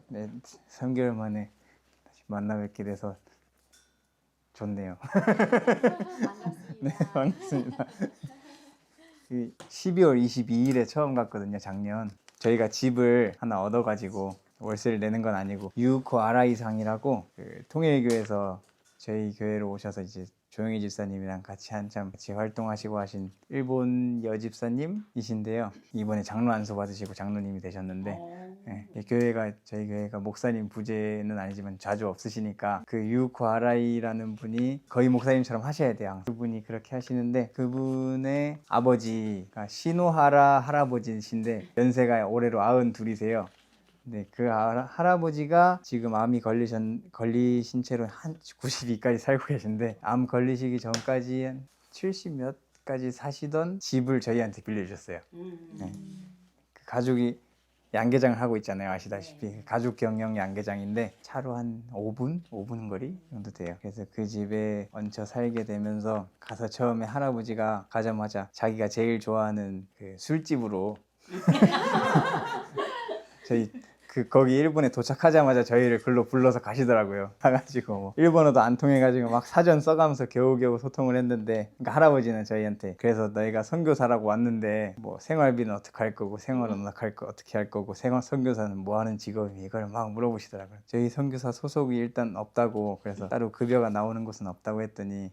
네, 3개월 만에 다시 만나 뵙게 돼서 좋네요. 네, 반갑습니다. 반갑습니다. 12월 22일에 처음 갔거든요, 작년. 저희가 집을 하나 얻어가지고 월세를 내는 건 아니고 유코 아라이상이라고 그 통일교에서 저희 교회로 오셔서 이제 조영희 집사님이랑 같이 한참 같이 활동하시고 하신 일본 여집사님이신데요. 이번에 장로 안수 받으시고 장로님이 되셨는데 예, 이 교회가 저희 교회가 목사님 부재는 아니지만 자주 없으시니까 그 유코 아라이라는 분이 거의 목사님처럼 하셔야 돼요. 그분이 그렇게 하시는데 그분의 아버지가 시노하라 할아버지신데 연세가 올해로 92이세요. 네, 그 할아버지가 지금 암이 걸리신 채로 한 92까지 살고 계신데 암 걸리시기 전까지 한 70 몇까지 사시던 집을 저희한테 빌려주셨어요. 네. 그 가족이 양계장을 하고 있잖아요. 아시다시피 가족 경영 양계장인데 차로 한 5분 거리 정도 돼요. 그래서 그 집에 얹혀 살게 되면서 가서 처음에 할아버지가 가자마자 자기가 제일 좋아하는 그 술집으로 저희 거기 일본에 도착하자마자 저희를 글로 불러서 가시더라고요. 가가지고 뭐 일본어도 안 통해가지고 막 사전 써가면서 겨우겨우 소통을 했는데, 그러니까 할아버지는 저희한테 그래서 너희가 선교사라고 왔는데 뭐 생활비는 어떻게 할 거고 생활은 어떻게 할 거고 선교사는 뭐 하는 직업이, 이걸 막 물어보시더라고요. 저희 선교사 소속이 일단 없다고, 그래서 따로 급여가 나오는 곳은 없다고 했더니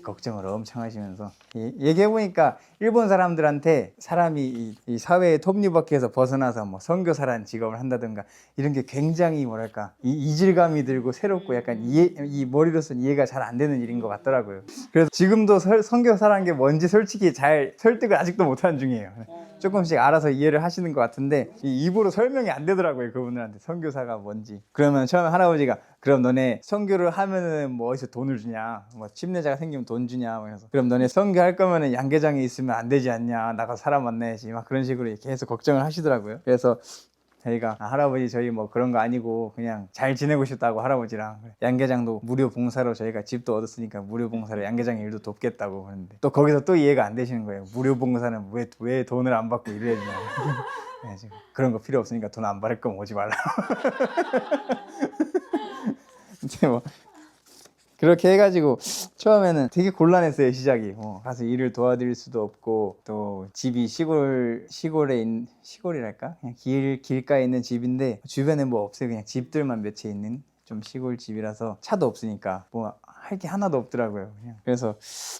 걱정을 엄청 하시면서 얘기해보니까 일본 사람들한테 사람이 이 사회의 톱니바퀴에서 벗어나서 뭐 선교사라는 직업을 한다든가 이런 게 굉장히 뭐랄까 이질감이 들고 새롭고 약간 이 머리로서는 이해가 잘 안 되는 일인 것 같더라고요. 그래서 지금도 선교사라는 게 뭔지 솔직히 잘 설득을 아직도 못하는 중이에요. 조금씩 알아서 이해를 하시는 것 같은데 입으로 설명이 안 되더라고요, 그분들한테 선교사가 뭔지. 그러면 처음에 할아버지가 그럼 너네 선교를 하면은 뭐 어디서 돈을 주냐, 뭐 침례자가 생기면 돈 주냐, 그래서 그럼 너네 선교할 거면은 양계장에 있으면 안 되지 않냐, 나가서 사람 만나야지, 막 그런 식으로 계속 걱정을 하시더라고요. 그래서 저희가 할아버지 저희 뭐 그런 거 아니고 그냥 잘 지내고 싶다고, 할아버지랑 양계장도 무료 봉사로 저희가 집도 얻었으니까 무료 봉사로 양계장 일도 돕겠다고 그러는데 또 거기서 또 이해가 안 되시는 거예요. 무료 봉사는 왜 돈을 안 받고 이래야 되냐. 네, 지금 그런 거 필요 없으니까 돈 안 받을 거면 오지 말라. 이제 뭐 그렇게 해가지고 처음에는 되게 곤란했어요, 시작이. 가서 일을 도와드릴 수도 없고, 또 집이 시골이랄까? 그냥 길가에 있는 집인데 주변에 뭐 없어요. 그냥 집들만 몇 채 있는 좀 시골 집이라서 차도 없으니까 뭐 할 게 하나도 없더라고요. 그냥. 그래서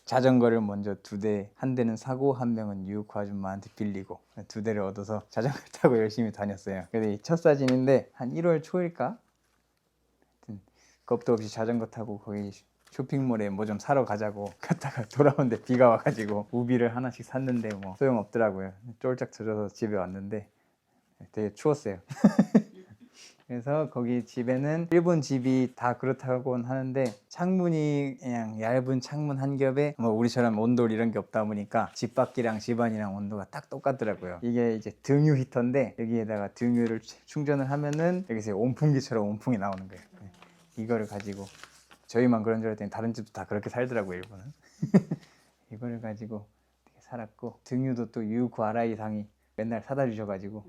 자전거를 먼저 2대, 한 대는 사고 한 명은 유코 아줌마한테 빌리고 2대를 얻어서 자전거 타고 열심히 다녔어요. 근데 이 첫 사진인데 한 1월 초일까? 겁도 없이 자전거 타고 거기 쇼핑몰에 뭐 좀 사러 가자고 갔다가 돌아오는데 비가 와가지고 우비를 하나씩 샀는데 뭐 소용없더라고요. 쫄짝 젖어서 집에 왔는데 되게 추웠어요. 그래서 거기 집에는 일본 집이 다 그렇다고는 하는데 창문이 그냥 얇은 창문 한 겹에 뭐 우리처럼 온돌 이런 게 없다 보니까 집 밖이랑 집 안이랑 온도가 딱 똑같더라고요. 이게 이제 등유 히터인데 여기에다가 등유를 충전을 하면은 여기서 온풍기처럼 온풍이 나오는 거예요. 이거를 가지고 저희만 그런 줄 알았더니 다른 집도 다 그렇게 살더라고요, 일본은. 이거를 가지고 되게 살았고, 등유도 또 유코 아라이상이 맨날 사다 주셔가지고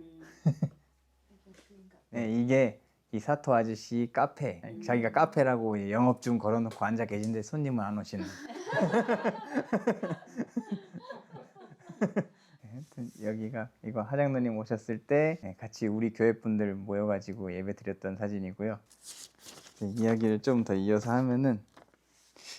네, 이게 이 사토 아저씨 카페, 자기가 카페라고 영업 중 걸어놓고 앉아 계신데 손님은 안 오시는. 하여튼 여기가 이거 하장로님 오셨을 때 같이 우리 교회 분들 모여가지고 예배 드렸던 사진이고요. 이야기를 좀 더 이어서 하면은,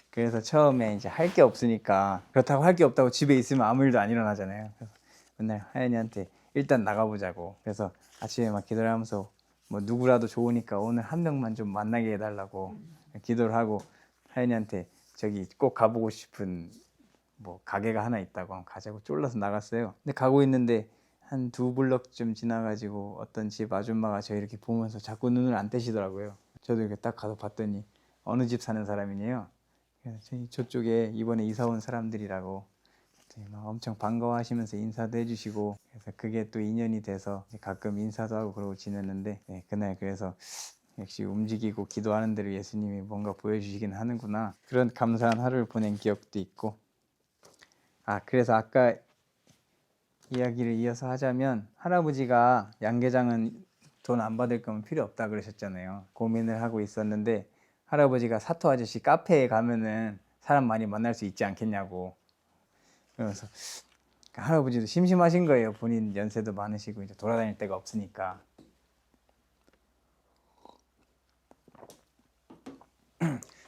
그래서 처음에 이제 할 게 없으니까, 그렇다고 할 게 없다고 집에 있으면 아무 일도 안 일어나잖아요. 그래서 맨날 하연이한테 일단 나가보자고. 그래서 아침에 막 기도를 하면서 뭐 누구라도 좋으니까 오늘 한 명만 좀 만나게 해달라고 기도를 하고, 하연이한테 저기 꼭 가보고 싶은 뭐 가게가 하나 있다고 가자고 쫄라서 나갔어요. 근데 가고 있는데 한 2블럭쯤 지나가지고 어떤 집 아줌마가 저 이렇게 보면서 자꾸 눈을 안 떼시더라고요. 저도 이렇게 딱 가서 봤더니 어느 집 사는 사람이네요. 그래서 저쪽에 이번에 이사 온 사람들이라고 막 엄청 반가워하시면서 인사도 해주시고, 그래서 그게 또 인연이 돼서 가끔 인사도 하고 그러고 지냈는데, 그날 그래서 역시 움직이고 기도하는 대로 예수님이 뭔가 보여주시긴 하는구나, 그런 감사한 하루를 보낸 기억도 있고. 그래서 아까 이야기를 이어서 하자면, 할아버지가 양계장은 돈 안 받을 거면 필요 없다 그러셨잖아요. 고민을 하고 있었는데 할아버지가 사토 아저씨 카페에 가면은 사람 많이 만날 수 있지 않겠냐고. 그래서 할아버지도 심심하신 거예요. 본인 연세도 많으시고 이제 돌아다닐 데가 없으니까.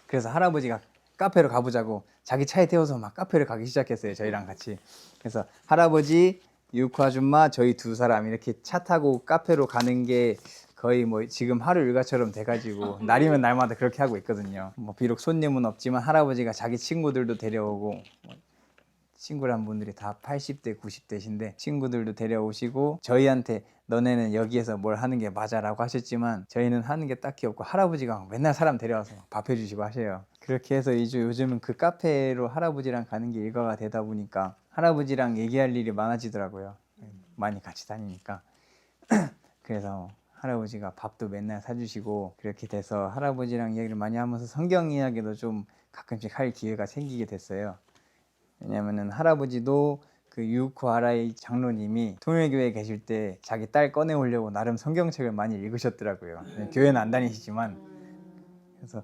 그래서 할아버지가 카페로 가보자고 자기 차에 태워서 막 카페를 가기 시작했어요. 저희랑 같이. 그래서 할아버지, 유코 아줌마, 저희 두 사람 이렇게 차 타고 카페로 가는 게 거의 뭐 지금 하루 일과처럼 돼가지고 날이면 날마다 그렇게 하고 있거든요. 뭐 비록 손님은 없지만 할아버지가 자기 친구들도 데려오고, 친구란 분들이 다 80대, 90대신데 친구들도 데려오시고, 저희한테 너네는 여기에서 뭘 하는 게 맞아 라고 하셨지만 저희는 하는 게 딱히 없고, 할아버지가 맨날 사람 데려와서 밥 해주시고 하셔요. 그렇게 해서 이제 요즘은 그 카페로 할아버지랑 가는 게 일과가 되다 보니까 할아버지랑 얘기할 일이 많아지더라고요. 많이 같이 다니니까. 그래서 할아버지가 밥도 맨날 사주시고, 그렇게 돼서 할아버지랑 이야기를 많이 하면서 성경 이야기도 좀 가끔씩 할 기회가 생기게 됐어요. 왜냐면은 할아버지도 그 유코 아라이 장로님이 통일교회에 계실 때 자기 딸 꺼내오려고 나름 성경책을 많이 읽으셨더라고요. 교회는 안 다니시지만. 그래서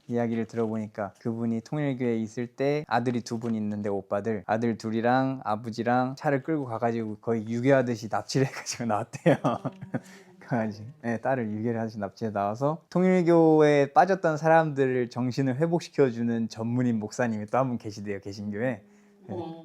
이야기를 들어보니까 그분이 통일교회에 있을 때 아들이 두 분 있는데, 오빠들, 아들 둘이랑 아버지랑 차를 끌고 가가지고 거의 유괴하듯이 납치를 해가지고 나왔대요. 강아지, 네, 딸을 유괴를 하듯이 납치해 나와서 통일교회에 빠졌던 사람들을 정신을 회복시켜주는 전문인 목사님이 또 한 분 계시대요, 개신교회.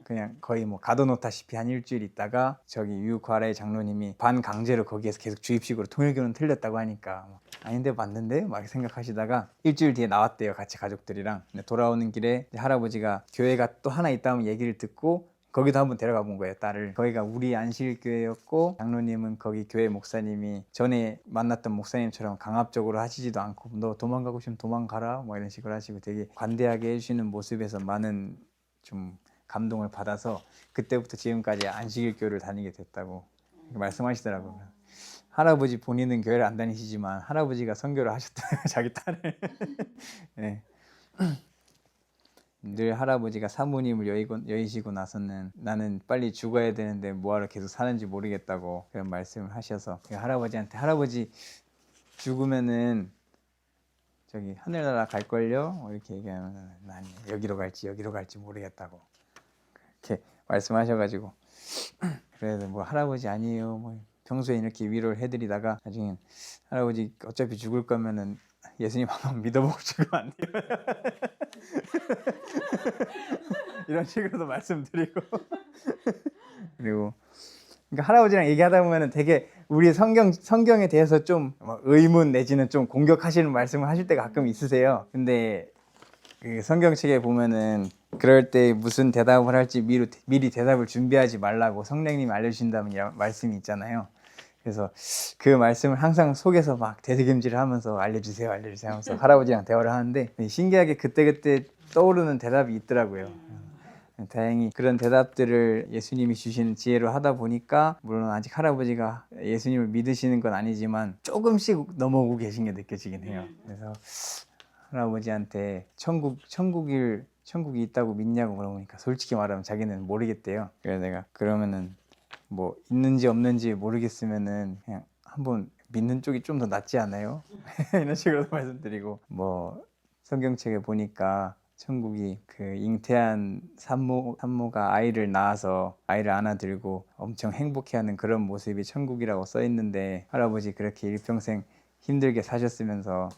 그냥 거의 뭐 가둬놓다시피 한 일주일 있다가 저기 유과라의 장로님이 반강제로 거기에서 계속 주입식으로 통일교는 틀렸다고 하니까 아닌데 맞는데 막 생각하시다가 일주일 뒤에 나왔대요, 같이 가족들이랑. 근데 돌아오는 길에 할아버지가 교회가 또 하나 있다면 얘기를 듣고 거기도 한번 데려가 본 거예요, 딸을. 거기가 우리 안식교회였고, 장로님은 거기 교회 목사님이 전에 만났던 목사님처럼 강압적으로 하시지도 않고 너 도망가고 싶으면 도망가라 뭐 이런 식으로 하시고 되게 관대하게 해주시는 모습에서 많은 좀 감동을 받아서 그때부터 지금까지 안식일교를 다니게 됐다고 말씀하시더라고요. 할아버지 본인은 교회를 안 다니시지만 할아버지가 선교를 하셨대요, 자기 딸을. 네. 늘 할아버지가 사모님을 여의시고 나서는 나는 빨리 죽어야 되는데 뭐하러 계속 사는지 모르겠다고 그런 말씀을 하셔서, 할아버지한테 할아버지 죽으면은 저기 하늘나라 갈걸요? 이렇게 얘기하면 난 여기로 갈지 모르겠다고 이렇게 말씀하셔가지고 그래도 뭐 할아버지 아니에요 뭐 평소에 이렇게 위로를 해드리다가 나중엔 할아버지 어차피 죽을 거면은 예수님 한번 믿어보고 죽으면 안 돼요? 이런 식으로도 말씀드리고 그리고 그러니까 할아버지랑 얘기하다 보면은 되게 우리 성경에 대해서 좀 의문 내지는 좀 공격하시는 말씀을 하실 때가 가끔 있으세요. 근데 그 성경책에 보면은 그럴 때 무슨 대답을 할지 미리 대답을 준비하지 말라고 성령님이 알려주신다는 말씀이 있잖아요. 그래서 그 말씀을 항상 속에서 막 되새김질을 하면서 알려주세요 하면서 할아버지랑 대화를 하는데 신기하게 그때그때 떠오르는 대답이 있더라고요. 다행히 그런 대답들을 예수님이 주시는 지혜로 하다 보니까, 물론 아직 할아버지가 예수님을 믿으시는 건 아니지만 조금씩 넘어오고 계신 게 느껴지긴 해요. 그래서 할아버지한테 천국이 있다고 믿냐고 물어보니까 솔직히 말하면 자기는 모르겠대요. 그래서 내가 그러면은 뭐 있는지 없는지 모르겠으면은 그냥 한번 믿는 쪽이 좀 더 낫지 않아요? 이런 식으로 말씀드리고, 뭐 성경책에 보니까 천국이 그 잉태한 산모가 아이를 낳아서 아이를 안아들고 엄청 행복해하는 그런 모습이 천국이라고 써 있는데, 할아버지 그렇게 일평생 힘들게 사셨으면서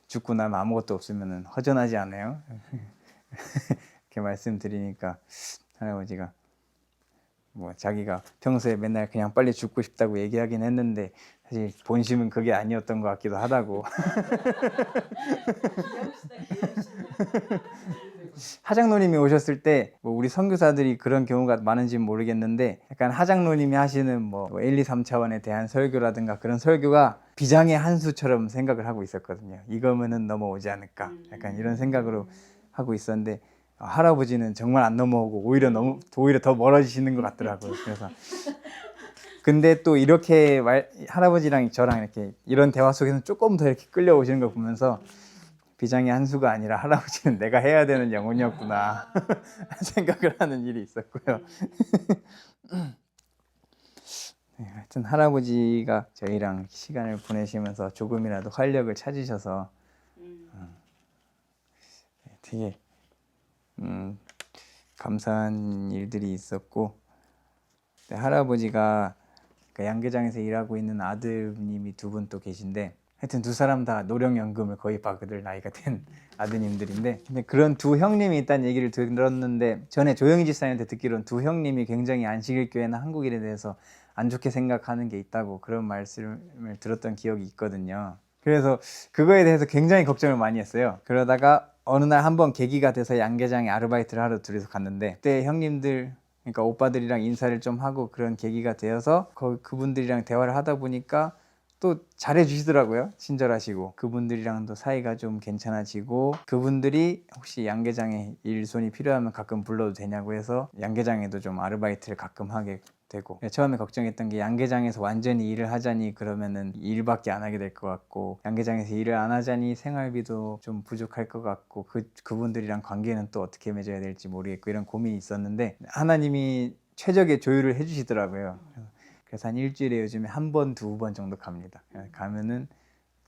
죽고 나면 아무것도 없으면 허전하지 않아요? 이렇게 말씀드리니까 할아버지가 뭐 자기가 평소에 맨날 그냥 빨리 죽고 싶다고 얘기하긴 했는데 사실 본심은 그게 아니었던 것 같기도 하다고. 하장노님이 오셨을 때 뭐 우리 선교사들이 그런 경우가 많은지는 모르겠는데, 약간 하장노님이 하시는 뭐 1, 2, 3차원에 대한 설교라든가 그런 설교가 비장의 한 수처럼 생각을 하고 있었거든요. 이거면은 넘어오지 않을까, 약간 이런 생각으로 하고 있었는데 할아버지는 정말 안 넘어오고 오히려 더 멀어지시는 것 같더라고요. 그래서 근데 또 이렇게 할아버지랑 저랑 이렇게 이런 대화 속에서 조금 더 이렇게 끌려오시는 걸 보면서 비장의 한 수가 아니라 할아버지는 내가 해야 되는 영혼이었구나 생각을 하는 일이 있었고요. 네, 하여튼 할아버지가 저희랑 시간을 보내시면서 조금이라도 활력을 찾으셔서 되게 감사한 일들이 있었고, 할아버지가 그 양계장에서 일하고 있는 아드님이 두 분 또 계신데, 하여튼 두 사람 다 노령연금을 거의 받을 나이가 된 아드님들인데, 근데 그런 두 형님이 있다는 얘기를 들었는데, 전에 조영희 집사님한테 듣기로는 두 형님이 굉장히 안식일교회나 한국일에 대해서 안 좋게 생각하는 게 있다고 그런 말씀을 들었던 기억이 있거든요. 그래서 그거에 대해서 굉장히 걱정을 많이 했어요. 그러다가 어느 날 한번 계기가 돼서 양계장에 아르바이트를 하러 둘이서 갔는데, 그때 형님들, 그러니까 오빠들이랑 인사를 좀 하고 그런 계기가 되어서 그분들이랑 대화를 하다 보니까 또 잘해 주시더라고요. 친절하시고, 그분들이랑도 사이가 좀 괜찮아지고, 그분들이 혹시 양계장에 일손이 필요하면 가끔 불러도 되냐고 해서 양계장에도 좀 아르바이트를 가끔 하게 되고, 처음에 걱정했던 게 양계장에서 완전히 일을 하자니 그러면은 일밖에 안 하게 될 것 같고, 양계장에서 일을 안 하자니 생활비도 좀 부족할 것 같고, 그분들이랑 관계는 또 어떻게 맺어야 될지 모르겠고, 이런 고민이 있었는데 하나님이 최적의 조율을 해주시더라고요. 그래서 한 일주일에 요즘에 한 번, 두 번 정도 갑니다. 가면은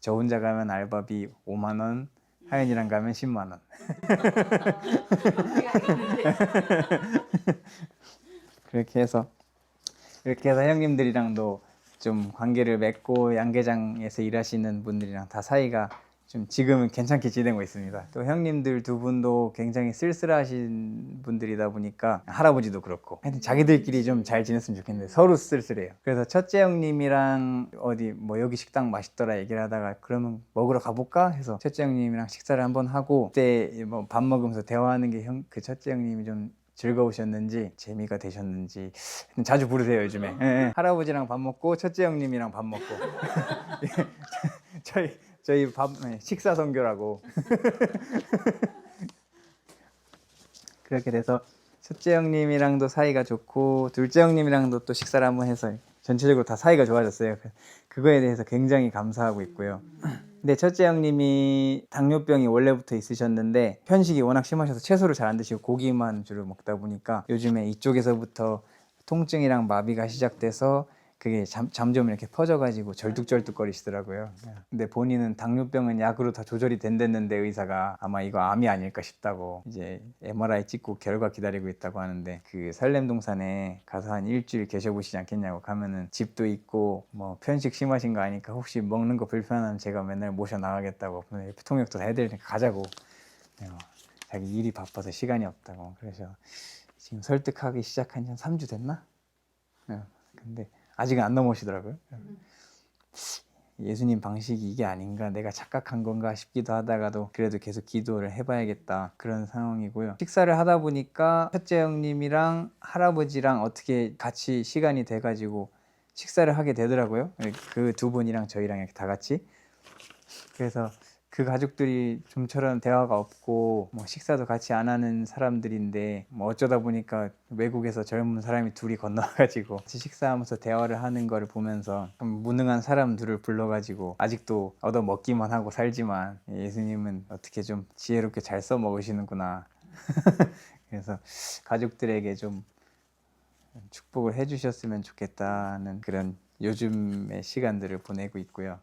저 혼자 가면 알바비 5만 원, 하연이랑 가면 10만 원. 그렇게 해서 형님들이랑도 좀 관계를 맺고, 양계장에서 일하시는 분들이랑 다 사이가 좀 지금은 괜찮게 지내고 있습니다. 또 형님들 두 분도 굉장히 쓸쓸하신 분들이다 보니까, 할아버지도 그렇고, 하여튼 자기들끼리 좀 잘 지냈으면 좋겠는데 서로 쓸쓸해요. 그래서 첫째 형님이랑 어디 뭐 여기 식당 맛있더라 얘기를 하다가, 그러면 먹으러 가볼까 해서 첫째 형님이랑 식사를 한번 하고, 그때 뭐 밥 먹으면서 대화하는 게 그 첫째 형님이 좀 즐거우셨는지 재미가 되셨는지, 자주 부르세요 요즘에. 예, 예. 할아버지랑 밥 먹고 첫째 형님이랑 밥 먹고 저희 식사 선교라고. 그렇게 돼서 첫째 형님이랑도 사이가 좋고, 둘째 형님이랑도 또 식사를 한번 해서 전체적으로 다 사이가 좋아졌어요. 그거에 대해서 굉장히 감사하고 있고요. 근데 첫째 형님이 당뇨병이 원래부터 있으셨는데, 편식이 워낙 심하셔서 채소를 잘 안 드시고 고기만 주로 먹다 보니까 요즘에 이쪽에서부터 통증이랑 마비가 시작돼서 그게 점점 이렇게 퍼져가지고 절뚝절뚝거리시더라고요. 근데 본인은 당뇨병은 약으로 다 조절이 된댔는데, 의사가 아마 이거 암이 아닐까 싶다고 이제 MRI 찍고 결과 기다리고 있다고 하는데, 그 살렘동산에 가서 한 일주일 계셔보시지 않겠냐고. 가면은 집도 있고 뭐 편식 심하신 거 아니까 혹시 먹는 거 불편하면 제가 맨날 모셔 나가겠다고, 통역도 다 해드릴 테니까 가자고. 자기 일이 바빠서 시간이 없다고. 그래서 지금 설득하기 시작한 지 한 3주 됐나? 근데 아직은 안 넘어오시더라고요. 예수님 방식이 이게 아닌가, 내가 착각한 건가 싶기도 하다가도 그래도 계속 기도를 해봐야겠다, 그런 상황이고요. 식사를 하다 보니까 첫째 형님이랑 할아버지랑 어떻게 같이 시간이 돼가지고 식사를 하게 되더라고요. 그 두 분이랑 저희랑 이렇게 다 같이. 그래서 그 가족들이 좀처럼 대화가 없고 뭐 식사도 같이 안 하는 사람들인데, 뭐 어쩌다 보니까 외국에서 젊은 사람이 둘이 건너가지고 같이 식사하면서 대화를 하는 거를 보면서, 무능한 사람들을 불러가지고 아직도 얻어먹기만 하고 살지만 예수님은 어떻게 좀 지혜롭게 잘 써먹으시는구나. 그래서 가족들에게 좀 축복을 해주셨으면 좋겠다는 그런 요즘의 시간들을 보내고 있고요.